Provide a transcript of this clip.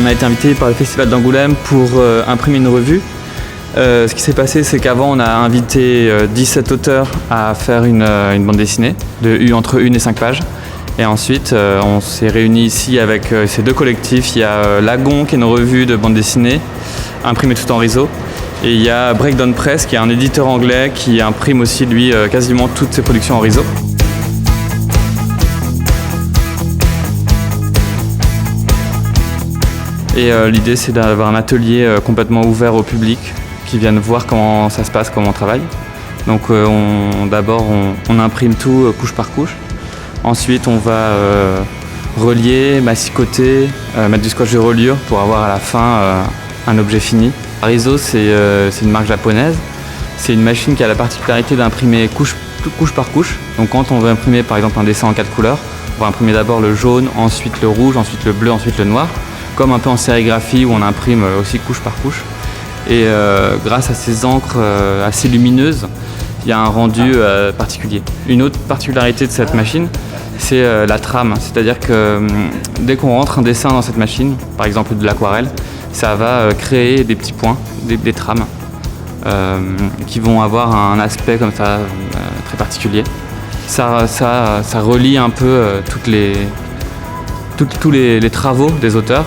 On a été invité par le Festival d'Angoulême pour imprimer une revue. Ce qui s'est passé, c'est qu'avant, on a invité 17 auteurs à faire une bande dessinée entre 1 et 5 pages. Et ensuite, on s'est réunis ici avec ces deux collectifs. Il y a Lagon, qui est une revue de bande dessinée, imprimée tout en riso. Et il y a Breakdown Press, qui est un éditeur anglais qui imprime aussi, lui, quasiment toutes ses productions en riso. Et l'idée, c'est d'avoir un atelier complètement ouvert au public, qui viennent voir comment ça se passe, comment on travaille. Donc d'abord, on imprime tout couche par couche. Ensuite, on va relier, massicoter, mettre du scotch de reliure pour avoir à la fin un objet fini. Riso, c'est une marque japonaise. C'est une machine qui a la particularité d'imprimer couche par couche. Donc quand on veut imprimer par exemple un dessin en 4 couleurs, on va imprimer d'abord le jaune, ensuite le rouge, ensuite le bleu, ensuite le noir. Comme un peu en sérigraphie où on imprime aussi couche par couche. Et grâce à ces encres assez lumineuses, il y a un rendu particulier. Une autre particularité de cette machine, c'est la trame. C'est-à-dire que dès qu'on rentre un dessin dans cette machine, par exemple de l'aquarelle, ça va créer des petits points, des trames, qui vont avoir un aspect comme ça très particulier. Ça relie un peu tous les travaux des auteurs.